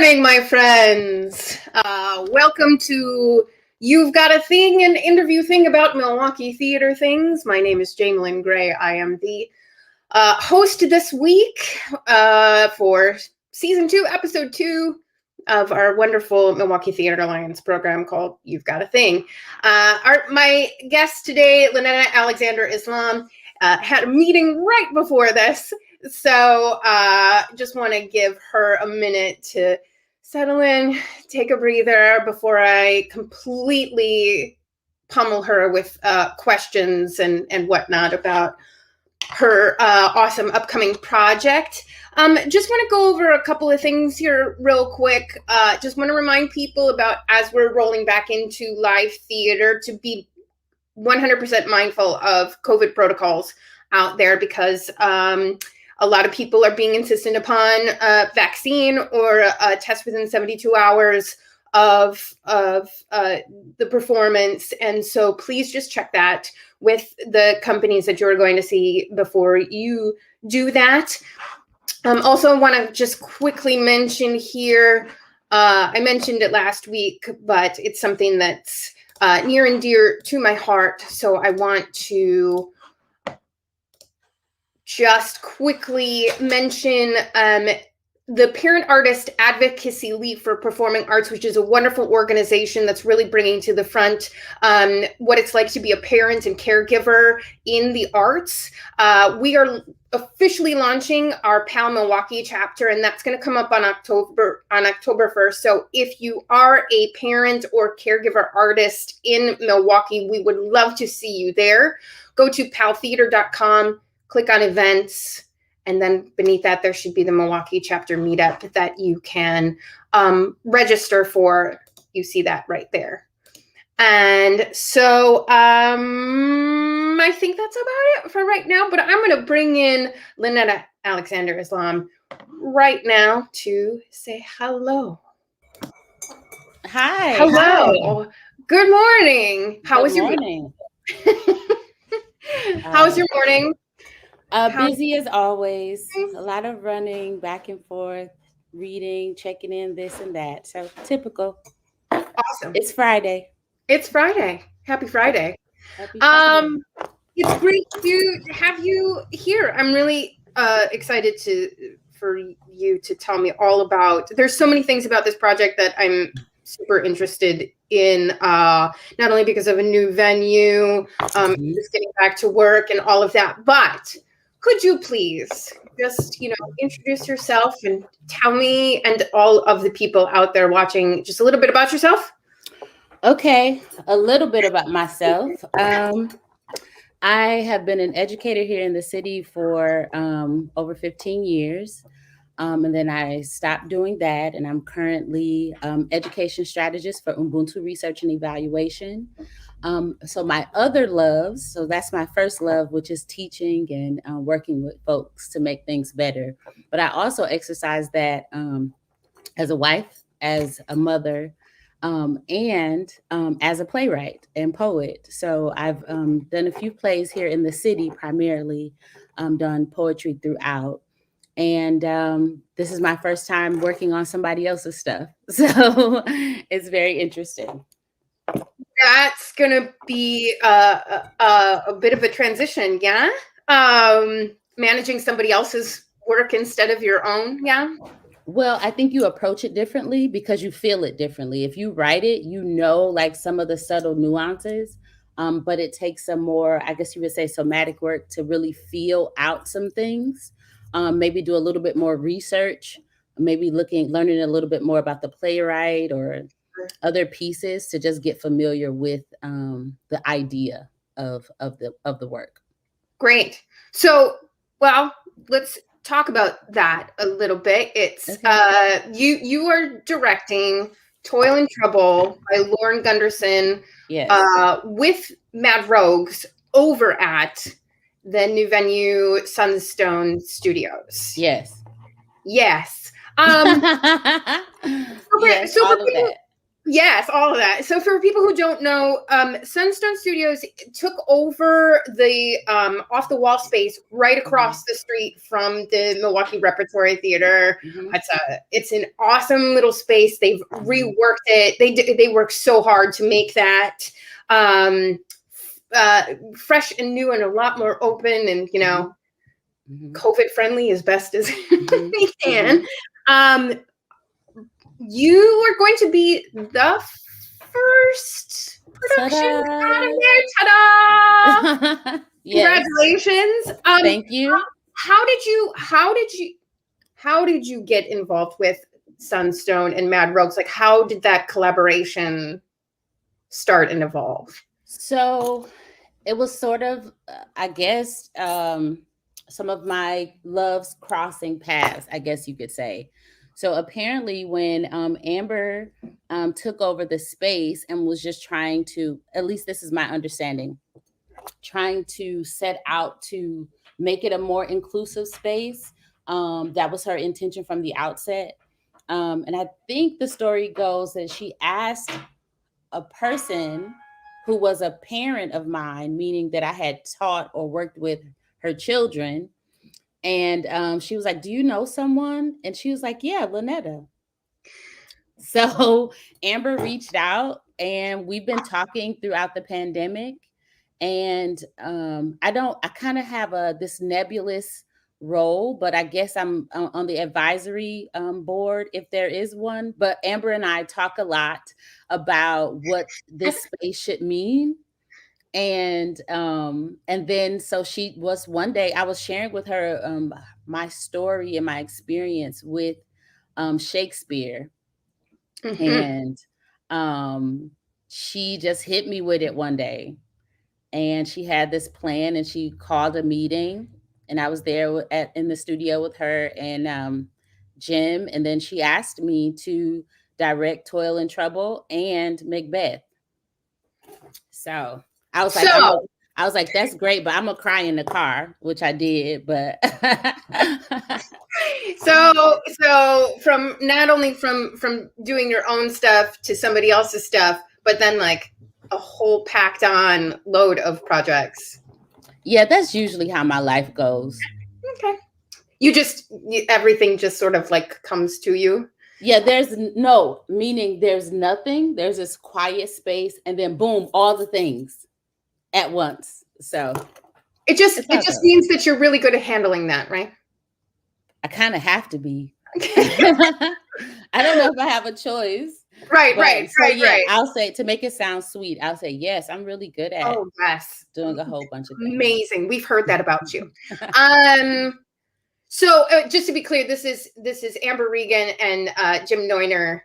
morning, my friends. Welcome to You've Got a Thing, an interview thing about Milwaukee theater things. My name is Jaimelyn Gray. I am the host this week for season 2, episode 2 of our wonderful Milwaukee Theater Alliance program called You've Got a Thing. My guest today, Linetta Alexander Islam, had a meeting right before this. So just want to give her a minute to settle in, take a breather before I completely pummel her with questions and whatnot about her awesome upcoming project. Just want to go over a couple of things here real quick. Just want to remind people about, as we're rolling back into live theater, to be 100% mindful of COVID protocols out there, because a lot of people are being insistent upon a vaccine or a test within 72 hours of the performance. And so please just check that with the companies that you're going to see before you do that. Also, I want to just quickly mention here, I mentioned it last week, but it's something that's near and dear to my heart. So I want to just quickly mention the Parent Artist Advocacy League for Performing Arts, which is a wonderful organization that's really bringing to the front what it's like to be a parent and caregiver in the arts. We are officially launching our PAL Milwaukee chapter, and that's going to come up on October 1st. So if you are a parent or caregiver artist in Milwaukee, we would love to see you there. Go to paltheater.com. Click on events, and then beneath that, there should be the Milwaukee chapter meetup that you can register for. You see that right there. And so I think that's about it for right now, but I'm going to bring in Linetta Alexander Islam right now to say hello. Hi. Hello. Hi. Good morning. How was your morning? How was your morning? Busy as always. A lot of running back and forth, reading, checking in, this and that. So typical. Awesome. It's Friday. It's Friday. Happy Friday. Happy Friday. It's great to have you here. I'm really excited for you to tell me all about. There's so many things about this project that I'm super interested in, not only because of a new venue, just getting back to work and all of that, but could you please just, introduce yourself and tell me and all of the people out there watching just a little bit about yourself? Okay, a little bit about myself. I have been an educator here in the city for over 15 years. And then I stopped doing that, and I'm currently education strategist for Ubuntu Research and Evaluation. So my other loves, so that's my first love, which is teaching and working with folks to make things better. But I also exercise that as a wife, as a mother, and as a playwright and poet. So I've done a few plays here in the city, primarily done poetry throughout. And this is my first time working on somebody else's stuff. So it's very interesting. That's going to be a bit of a transition, yeah? Managing somebody else's work instead of your own, yeah? Well, I think you approach it differently because you feel it differently. If you write it, like some of the subtle nuances, but it takes some more, I guess you would say, somatic work to really feel out some things. Maybe do a little bit more research, maybe learning a little bit more about the playwright or other pieces to just get familiar with the idea of the work. Great. So, well, let's talk about that a little bit. It's okay. You are directing Toil and Trouble by Lauren Gunderson, yes, with Mad Rogues over at the new venue, Sunstone Studios. Yes. Yes. Yes, so all of that. Yes, all of that. So for people who don't know, Sunstone Studios took over the off the wall space right across the street from the Milwaukee Repertory Theater. Mhm. It's an awesome little space. They've reworked it. They worked so hard to make that fresh and new and a lot more open and COVID friendly as best as we can. You are going to be the first production out of there. Ta-da! Yes. Congratulations. Thank you. How did you get involved with Sunstone and Mad Rogues? Like, how did that collaboration start and evolve? So it was sort of, I guess, some of my loves crossing paths, I guess you could say. So apparently when Amber took over the space and was just trying to, at least this is my understanding, trying to set out to make it a more inclusive space. That was her intention from the outset. And I think the story goes that she asked a person who was a parent of mine, meaning that I had taught or worked with her children. And she was like, do you know someone? And she was like, yeah, Linetta. So Amber reached out and we've been talking throughout the pandemic. And I kind of have this nebulous role, but I guess I'm on the advisory board if there is one. But Amber and I talk a lot about what this space should mean. And then so she was one day I was sharing with her my story and my experience with Shakespeare. And she just hit me with it one day. And she had this plan and she called a meeting and I was there in the studio with her and Jim. And then she asked me to direct Toil and Trouble and Macbeth. So I was like, that's great, but I'm gonna cry in the car, which I did. But so from not only from doing your own stuff to somebody else's stuff, but then like a whole packed on load of projects. Yeah, that's usually how my life goes. Okay. Everything just sort of like comes to you. Yeah, there's nothing. There's this quiet space and then boom, all the things at once. So it just means that you're really good at handling that, right? I kind of have to be. I don't know if I have a choice. Right. I'll say, to make it sound sweet, I'll say, yes, I'm really good at doing a whole bunch of things. Amazing. We've heard that about you. So just to be clear, this is Amber Regan and Jim Neuner,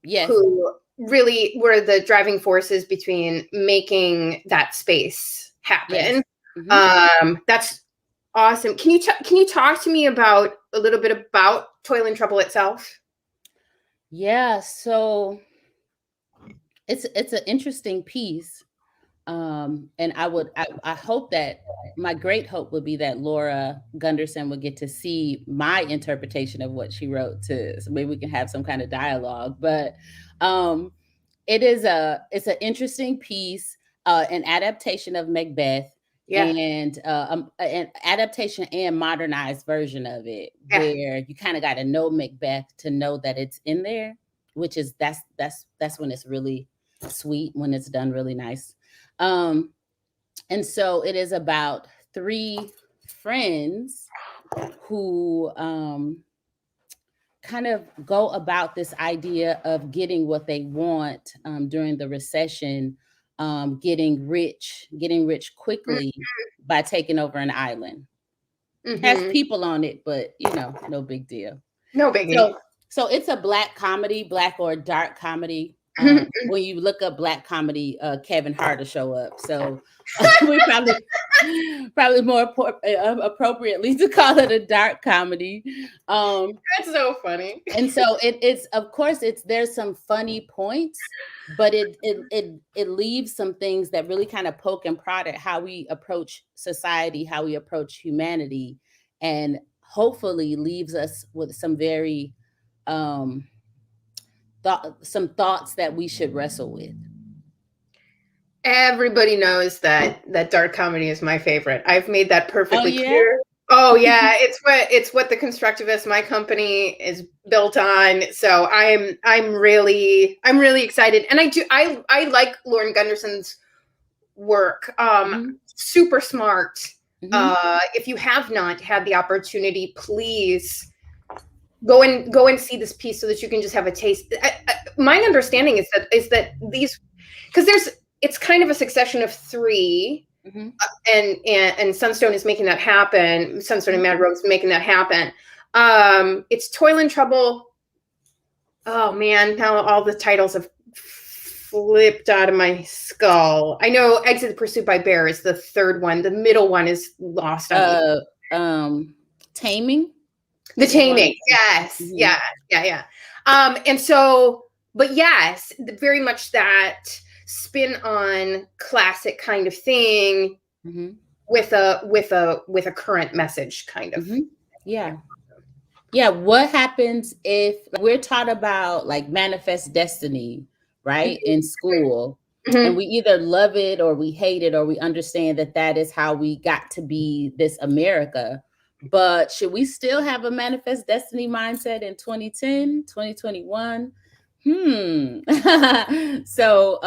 yes, who really were the driving forces between making that space happen. Yes. That's awesome. Can you talk to me a little bit about Toil and Trouble itself? Yeah, so it's an interesting piece. And I hope that my great hope would be that Lauren Gunderson would get to see my interpretation of what she wrote so maybe we can have some kind of dialogue. But it's an interesting piece, an adaptation of Macbeth. Yeah. And an adaptation and modernized version of it, where you kind of got to know Macbeth to know that it's in there, which is that's when it's really sweet, when it's done really nice. And so it is about 3 friends who kind of go about this idea of getting what they want during the recession. Getting rich quickly by taking over an island. Has people on it, but no big deal. No biggie. So it's a black or dark comedy. When you look up black comedy, Kevin Hart will show up. So we probably more appropriately to call it a dark comedy. That's so funny. And so it's, of course, there's some funny points, but it leaves some things that really kind of poke and prod at how we approach society, how we approach humanity, and hopefully leaves us with some very some thoughts that we should wrestle with? Everybody knows that dark comedy is my favorite. I've made that perfectly clear. Oh yeah, it's what the Constructivist, my company, is built on. So I'm really excited, and I like Lauren Gunderson's work. Super smart. If you have not had the opportunity, please go and see this piece so that you can just have a taste. My understanding is that these, because it's kind of a succession of three. And Sunstone is making that happen. Sunstone and Mad Rogue's making that happen. It's Toil and Trouble. Oh man, now all the titles have flipped out of my skull. I know Exit the Pursuit by Bear is the third one. The middle one is lost on me. Taming. The Taming. Yes. Yeah. And so, but yes, very much that spin on classic kind of thing with a current message kind of. Yeah. What happens if we're taught about like manifest destiny, right? In school, and we either love it or we hate it, or we understand that is how we got to be this America. But should we still have a manifest destiny mindset in 2010, 2021? So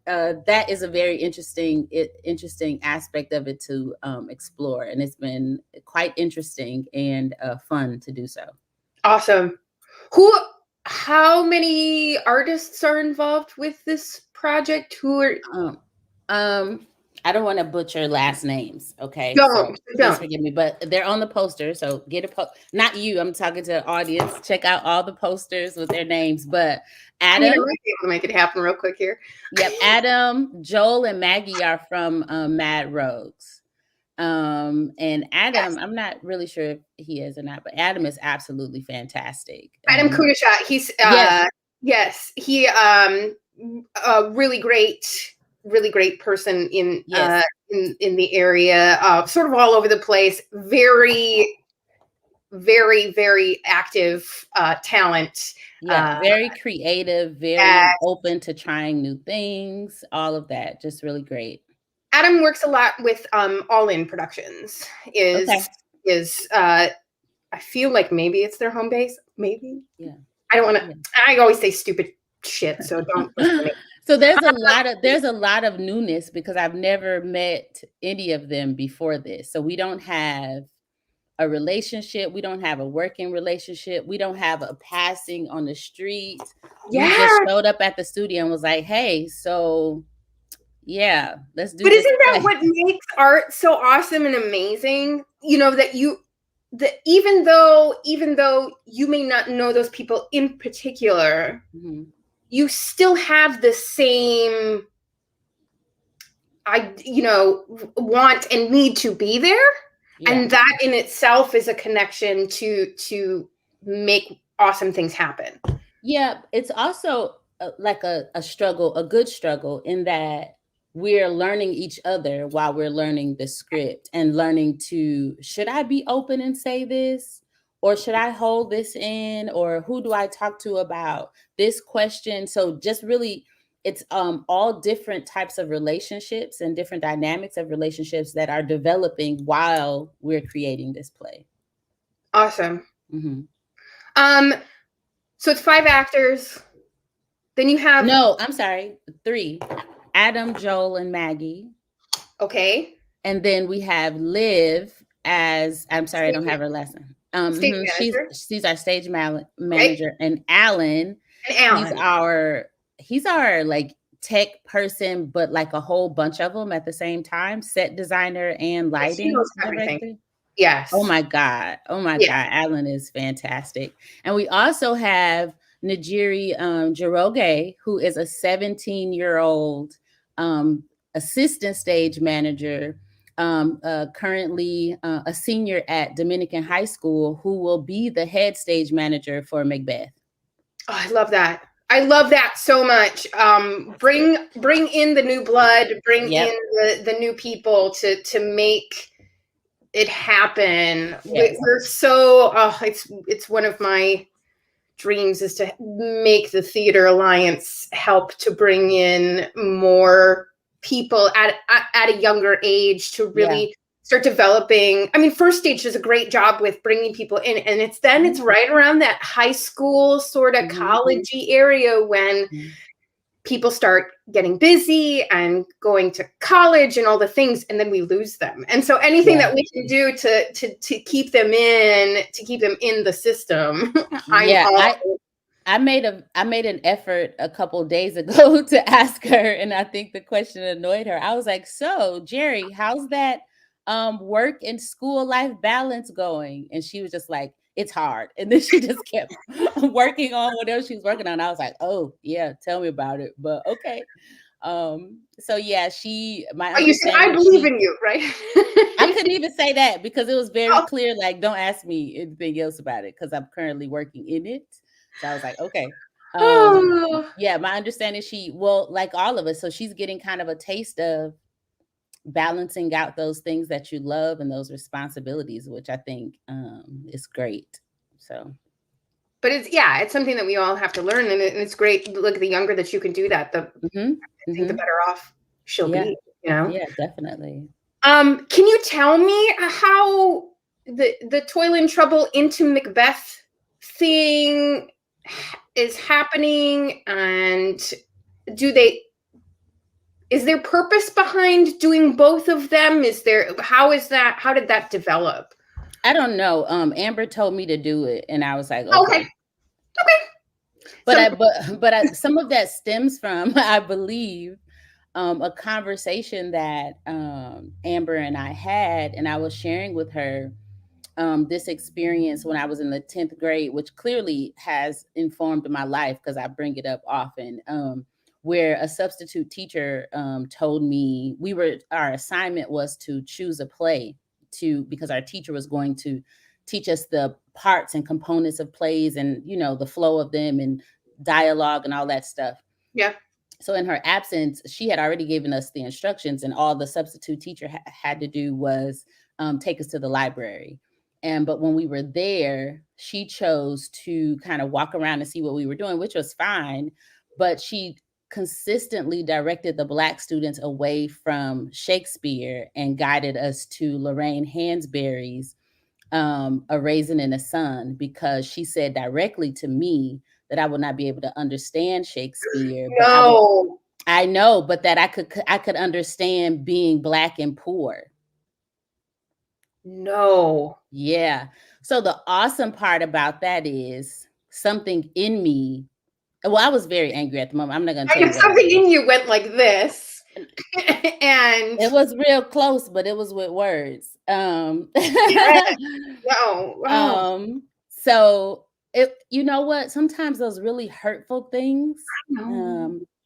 that is a very interesting aspect of it to explore, and it's been quite interesting and fun to do so. Awesome. How many artists are involved with this project? Who are I don't want to butcher last names, okay? Don't. Please forgive me, but they're on the poster, so get a not you. I'm talking to the audience. Check out all the posters with their names. But Adam, I might be able to make it happen real quick here. Yep, Adam, Joel, and Maggie are from Mad Rogues. And Adam, I'm not really sure if he is or not, but Adam is absolutely fantastic. Adam Kudashat, he's yes, he a really great person in the area, sort of all over the place, very active talent. Very creative, very open to trying new things, all of that. Just really great. Adam works a lot with All In Productions. I feel like maybe it's their home base. Maybe. Yeah. I don't want to. I always say stupid shit, so don't. So there's a lot of newness because I've never met any of them before this. So we don't have a relationship. We don't have a working relationship. We don't have a passing on the street. Yeah. We just showed up at the studio and was like, hey, so yeah, let's do But this. Isn't that what makes art so awesome and amazing? You know, that even though you may not know those people in particular, you still have the same want and need to be there. Yeah. And that in itself is a connection to make awesome things happen. Yeah, it's also like a struggle, a good struggle, in that we're learning each other while we're learning the script and learning to, should I be open and say this? Or should I hold this in? Or who do I talk to about this question? So just really, it's all different types of relationships and different dynamics of relationships that are developing while we're creating this play. Awesome. So it's 5 actors. Then you have... No, I'm sorry. 3. Adam, Joel, and Maggie. Okay. And then we have Liv as, I'm sorry, I don't have her last name. She's our stage manager. Right. And Alan, he's our like tech person, but like a whole bunch of them at the same time, set designer and lighting director. Yes. Oh my God. God. Alan is fantastic. And we also have Najiri Jiroge, who is a 17-year-old assistant stage manager, currently a senior at Dominican High School, who will be the head stage manager for Macbeth. Oh, I love that. I love that so much. Bring in the new blood, in the new people to make it happen. Yes. We're so it's one of my dreams is to make the Theater Alliance help to bring in more people at a younger age to really start developing. I mean, First Stage does a great job with bringing people in, and it's right around that high school sort of college-y area when people start getting busy and going to college and all the things, and then we lose them. And so anything that we can do to keep them in the system. I made an effort a couple of days ago to ask her, and I think the question annoyed her. I was like, "So, Jerry, how's that work and school life balance going?" And she was just like, "It's hard." And then she just kept working on whatever she was working on. I was like, "Oh, yeah, tell me about it." But okay. So yeah, you said, "I believe in you," right? I couldn't even say that because it was very clear, like, don't ask me anything else about it because I'm currently working in it. So I was like, okay. Yeah, my understanding, like all of us, so she's getting kind of a taste of balancing out those things that you love and those responsibilities, which I think is great. So, but it's something that we all have to learn, and it's great. Look, the younger that you can do that, I think the better off she'll be. You know? Yeah, definitely. Can you tell me how the Toil and Trouble into Macbeth thing is happening, and is there purpose behind doing both of them? How did that develop? I don't know. Amber told me to do it, and I was like, okay. But some of that stems from, I believe, a conversation that Amber and I had, and I was sharing with her this experience when I was in the 10th grade, which clearly has informed my life because I bring it up often, where a substitute teacher told me our assignment was to choose a play because our teacher was going to teach us the parts and components of plays and, the flow of them and dialogue and all that stuff. Yeah. So in her absence, she had already given us the instructions, and all the substitute teacher had to do was take us to the library. But when we were there, she chose to kind of walk around and see what we were doing, which was fine. But she consistently directed the Black students away from Shakespeare and guided us to Lorraine Hansberry's A Raisin in the Sun, because she said directly to me that I would not be able to understand Shakespeare. No. But I know, but that I could understand being Black and poor. No. Yeah. So the awesome part about that is something in me. Well, I was very angry at the moment. I'm not going to tell you. Something in you went like this. And it was real close, but it was with words. No. So you know what? Sometimes those really hurtful things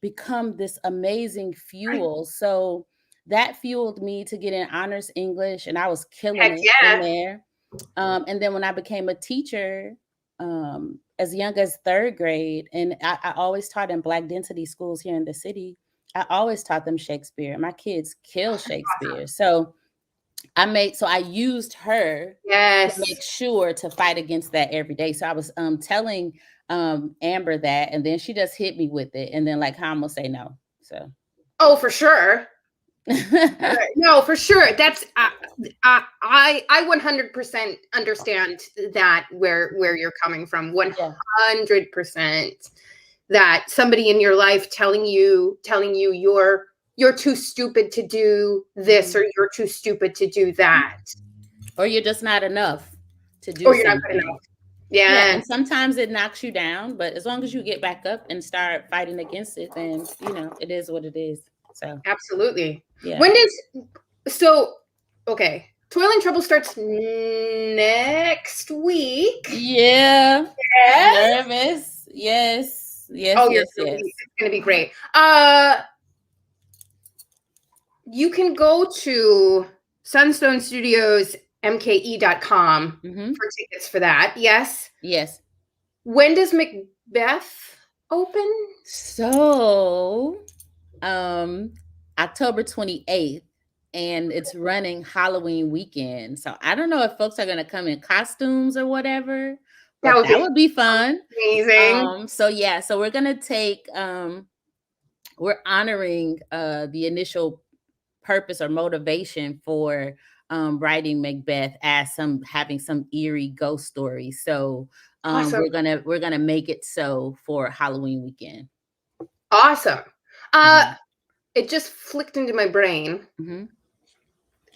become this amazing fuel. So that fueled me to get in honors English, and I was killing it in there. And then when I became a teacher, as young as 3rd grade, and I always taught in Black density schools here in the city, I always taught them Shakespeare. My kids kill Shakespeare. So I used her to make sure to fight against that every day. So I was telling Amber that, and then she just hit me with it. And then like, how I'm gonna say no. So. Oh, for sure. No, for sure. That's I 100% understand that where you're coming from. 100%. That somebody in your life telling you you're too stupid to do this, or you're too stupid to do that, or you're just not enough to do. Or you're not good enough. Yeah. And sometimes it knocks you down, but as long as you get back up and start fighting against it, then it is what it is. So absolutely. Yeah. Okay. Toil and Trouble starts next week. Yeah. Nervous. Yes. It's gonna be great. You can go to Sunstone Studios mke.com for tickets for that. Yes. When does Macbeth open? So October 28th, and it's running Halloween weekend. So I don't know if folks are going to come in costumes or whatever, But that would be fun. Amazing. So we're gonna take we're honoring the initial purpose or motivation for writing Macbeth as having some eerie ghost story. So Awesome. we're gonna make it so for Halloween weekend. Awesome. It just flicked into my brain.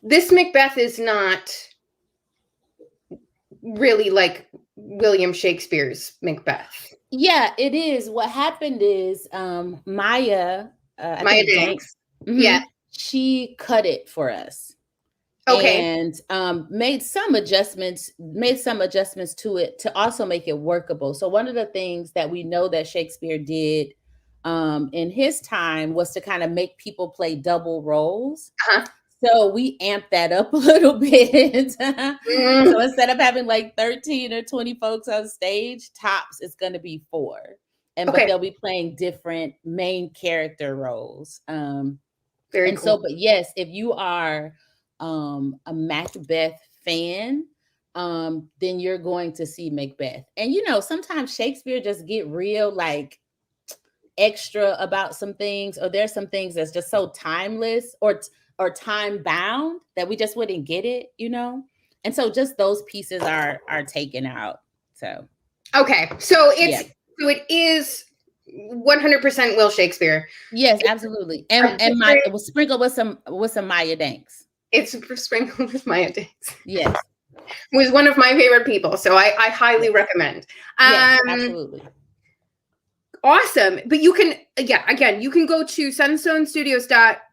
This Macbeth is not really like William Shakespeare's Macbeth. Yeah, it is. What happened is Maya Danks. Yeah. She cut it for us. Okay. And made some adjustments to it to also make it workable. So one of the things that we know that Shakespeare did in his time was to kind of make people play double roles. So we amped that up a little bit. So instead of having like 13 or 20 folks on stage, tops it's going to be 4. But they'll be playing different main character roles. Very cool. So, but yes, if you are a Macbeth fan, then you're going to see Macbeth. And sometimes Shakespeare just get real like extra about some things, or there's some things that's just so timeless or time bound that we just wouldn't get it, And so just those pieces are taken out. So okay, so it is 100% Will Shakespeare. Yes, absolutely, and it was sprinkled with some Maya Danks. It's sprinkled with Maya Danks. Yes, who is one of my favorite people, so I highly recommend. Yes, absolutely. Awesome, but you can you can go to Sunstone Studios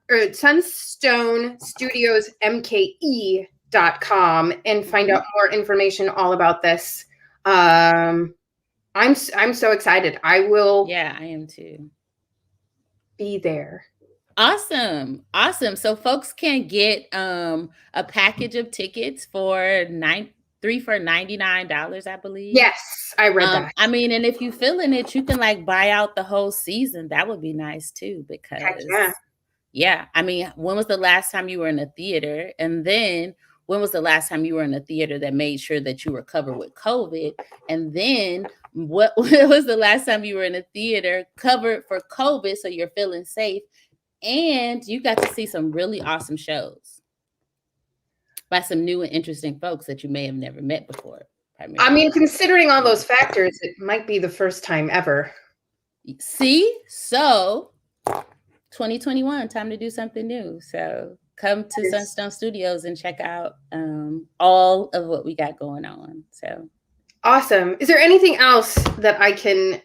sunstonestudiosmke.com and find out more information all about this. I'm so excited. I will. Yeah, I am too. Be there. Awesome. So folks can get a package of tickets for 3 for $99, I believe. Yes, I read that. I mean, and if you feeling it, you can like buy out the whole season. That would be nice too, because I mean, when was the last time you were in a theater? And then when was the last time you were in a theater that made sure that you were covered with COVID? And then what was the last time you were in a theater covered for COVID, so you're feeling safe? And you got to see some really awesome shows by some new and interesting folks that you may have never met before. Primarily. I mean, considering all those factors, it might be the first time ever. See? So 2021, time to do something new. So come to Sunstone Studios and check out all of what we got going on. So awesome. Is there anything else that I can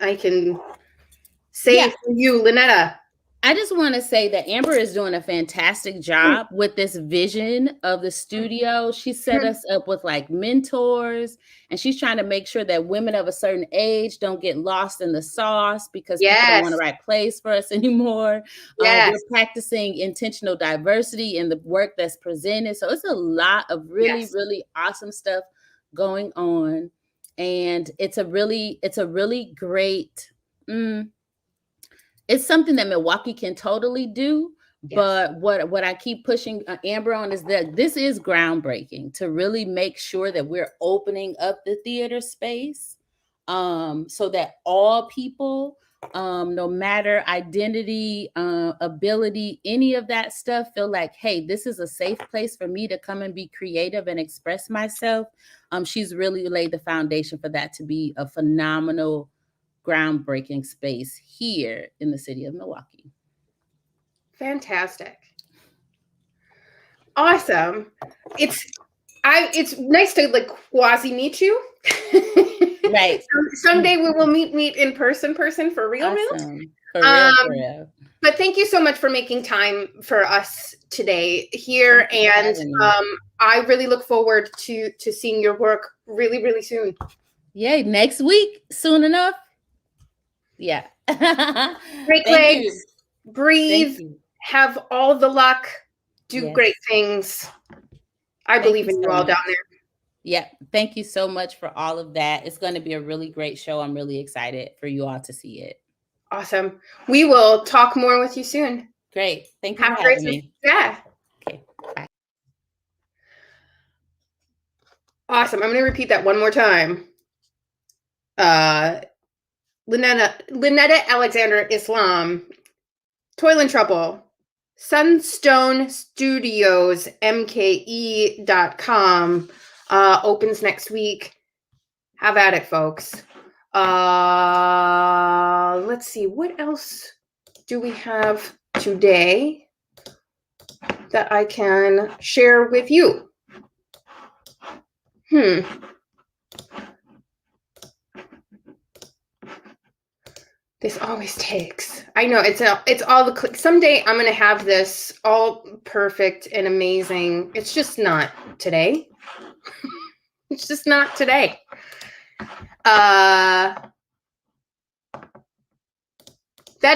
say for you, Linetta? I just want to say that Amber is doing a fantastic job with this vision of the studio. She set us up with like mentors, and she's trying to make sure that women of a certain age don't get lost in the sauce because people don't want to write plays for us anymore. We're practicing intentional diversity in the work that's presented. So it's a lot of really, really awesome stuff going on. And it's a really great, it's something that Milwaukee can totally do. But what I keep pushing Amber on is that this is groundbreaking to really make sure that we're opening up the theater space so that all people, no matter identity, ability, any of that stuff, feel like, hey, this is a safe place for me to come and be creative and express myself. She's really laid the foundation for that to be a phenomenal, groundbreaking space here in the city of Milwaukee. Fantastic. Awesome. It's nice to like quasi meet you. Right. Someday we will meet in person for real. Awesome. For real. But thank you so much for making time for us today here. And I really look forward to seeing your work really, really soon. Yay, next week, soon enough. Yeah. Break legs, breathe, have all the luck, do great things. I believe in you all down there. Yeah. Thank you so much for all of that. It's going to be a really great show. I'm really excited for you all to see it. Awesome. We will talk more with you soon. Great. Thank you for having me. Yeah. Okay. Bye. Awesome. I'm going to repeat that one more time. Linetta Alexander Islam, Toil and Trouble, Sunstone Studios, MKE.com, opens next week. Have at it, folks. Let's see, what else do we have today that I can share with you? This always takes. I know it's all the click. Someday I'm gonna have this all perfect and amazing. It's just not today. It's just not today. That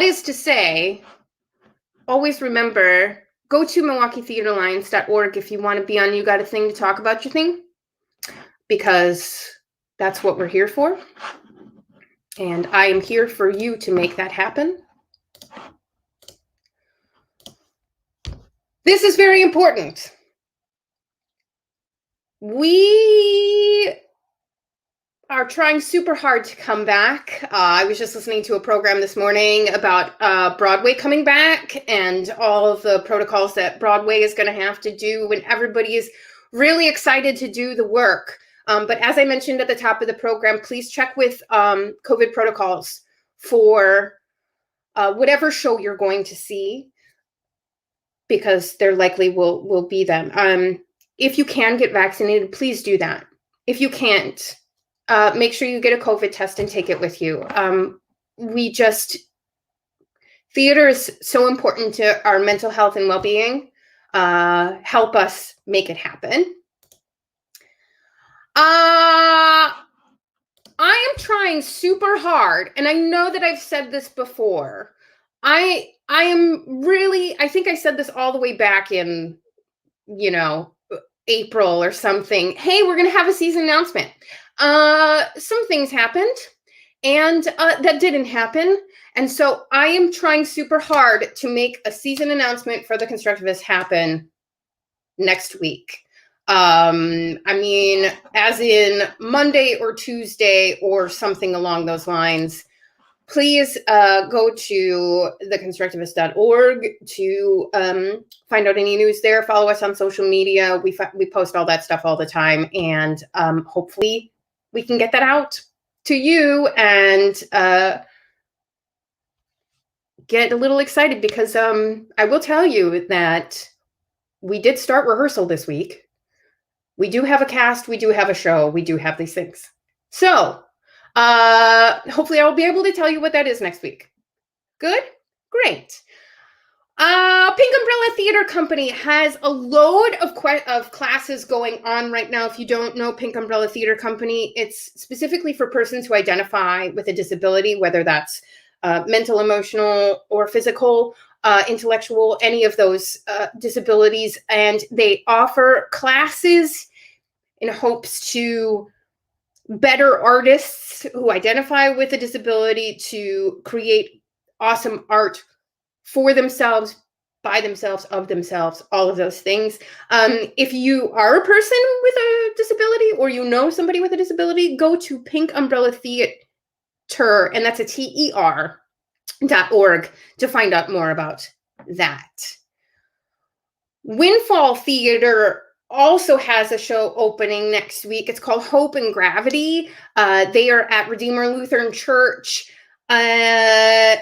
is to say, always remember, go to MilwaukeeTheaterLines.org if you want to be on You Got a Thing to talk about your thing, because that's what we're here for. And I am here for you to make that happen. This is very important. We are trying super hard to come back. I was just listening to a program this morning about Broadway coming back and all of the protocols that Broadway is going to have to do, and everybody is really excited to do the work. But as I mentioned at the top of the program, please check with COVID protocols for whatever show you're going to see, because there likely will be them. If you can get vaccinated, please do that. If you can't, make sure you get a COVID test and take it with you. Theater is so important to our mental health and well-being. Help us make it happen. I am trying super hard, and I know that I've said this before. I think I said this all the way back in, April or something. Hey, we're going to have a season announcement. Some things happened, and that didn't happen. And so I am trying super hard to make a season announcement for the Constructivist happen next week. As in Monday or Tuesday or something along those lines. Please go to theconstructivist.org to find out any news there. Follow us on social media. We post all that stuff all the time, and hopefully we can get that out to you and get a little excited, because I will tell you that we did start rehearsal this week. We do have a cast, we do have a show, we do have these things. So hopefully I'll be able to tell you what that is next week. Good? Great. Pink Umbrella Theater Company has a load of classes going on right now. If you don't know Pink Umbrella Theater Company, it's specifically for persons who identify with a disability, whether that's mental, emotional, or physical, intellectual, any of those disabilities. And they offer classes in hopes to better artists who identify with a disability to create awesome art for themselves, by themselves, of themselves, all of those things. If you are a person with a disability, or you know somebody with a disability, go to Pink Umbrella Theater, and that's a TER.org to find out more about that. Windfall Theater also has a show opening next week. It's called Hope and Gravity. They are at Redeemer Lutheran Church. A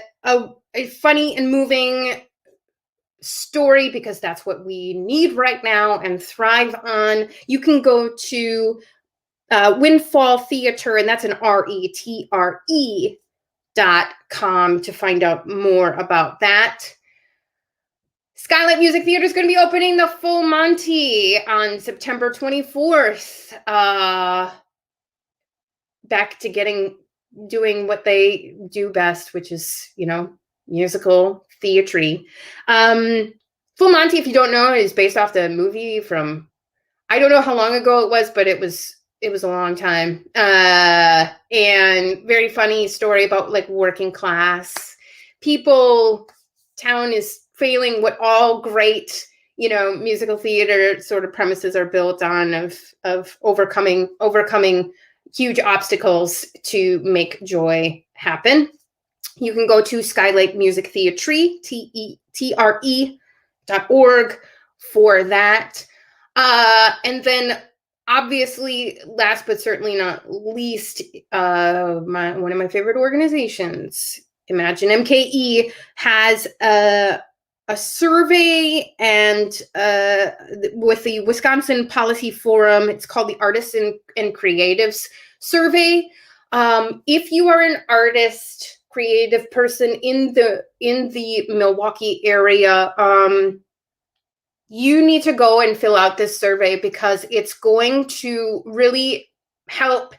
funny and moving story, because that's what we need right now and thrive on. You can go to Windfall Theater, and that's an RETRE.com to find out more about that. Skylight Music Theater is going to be opening the Full Monty on September 24th. Back to doing what they do best, which is, musical theatre. Full Monty, if you don't know, is based off the movie from, I don't know how long ago it was, but it was a long time. And very funny story about working class people. Town is failing what all great, musical theater sort of premises are built on, of overcoming huge obstacles to make joy happen. You can go to Skylake Music Theatre, TETRE.org for that. And then obviously, last but certainly not least, one of my favorite organizations, Imagine MKE, has a survey, and with the Wisconsin Policy Forum, it's called the Artists and Creatives Survey. If you are an artist, creative person in the Milwaukee area, you need to go and fill out this survey, because it's going to really help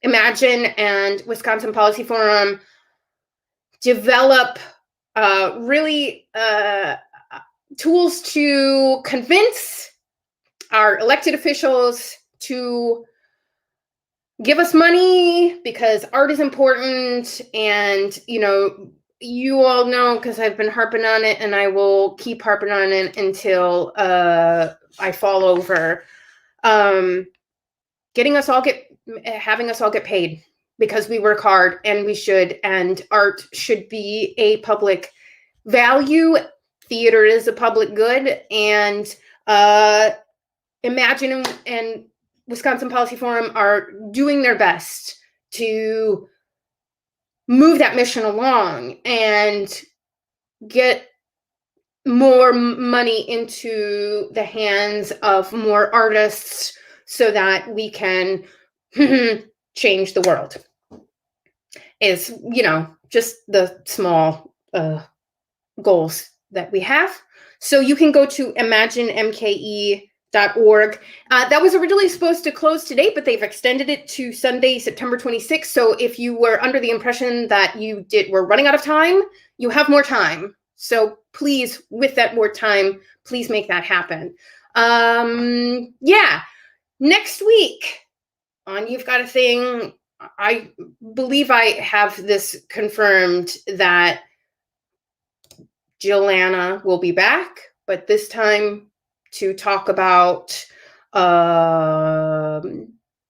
Imagine and Wisconsin Policy Forum develop tools to convince our elected officials to give us money, because art is important. And, you all know, because I've been harping on it, and I will keep harping on it until I fall over. Having us all get paid, because we work hard, and we should, and art should be a public value. Theater is a public good, and Imagine and Wisconsin Policy Forum are doing their best to move that mission along and get more money into the hands of more artists, so that we can change the world. Is, just the small goals that we have. So you can go to imaginemke.org. That was originally supposed to close today, but they've extended it to Sunday, September 26th. So if you were under the impression that we're running out of time, you have more time. So please, with that more time, please make that happen. Next week on You've Got a Thing, I believe I have this confirmed that Joanna will be back, but this time to talk about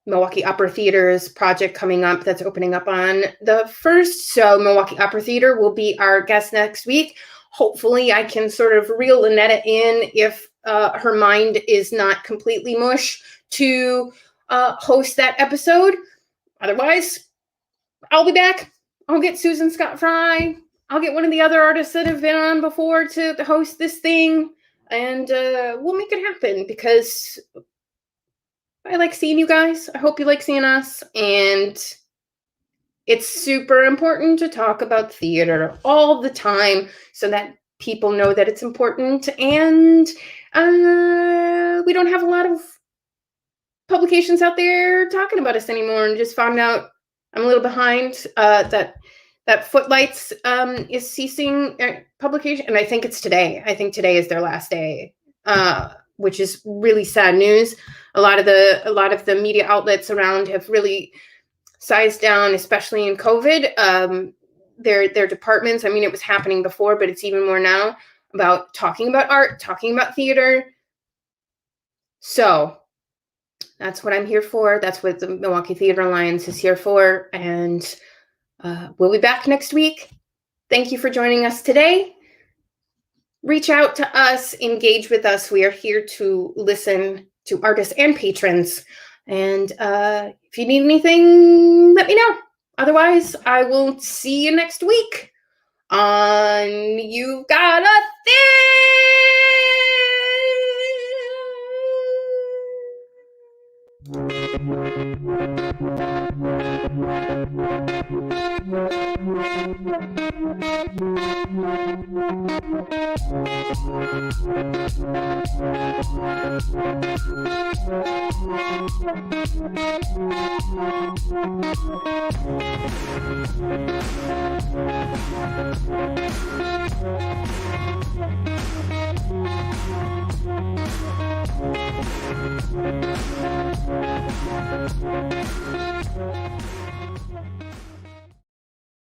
Milwaukee Opera Theater's project coming up that's opening up on the 1st. So Milwaukee Opera Theater will be our guest next week. Hopefully I can sort of reel Linetta in, if her mind is not completely mush, to host that episode. Otherwise, I'll be back. I'll get Susan Scott Fry. I'll get one of the other artists that have been on before to host this thing, and we'll make it happen, because I like seeing you guys. I hope you like seeing us, and it's super important to talk about theater all the time, so that people know that it's important. And we don't have a lot of publications out there talking about us anymore, and just found out I'm a little behind that Footlights is ceasing publication, and I think it's today. I think today is their last day, which is really sad news. A lot of the media outlets around have really sized down, especially in COVID. Their departments. I mean, it was happening before, but it's even more now, about talking about art, talking about theater. So that's what I'm here for. That's what the Milwaukee Theater Alliance is here for. And we'll be back next week. Thank you for joining us today. Reach out to us, engage with us. We are here to listen to artists and patrons. And if you need anything, let me know. Otherwise, I will see you next week on You've Got a thing.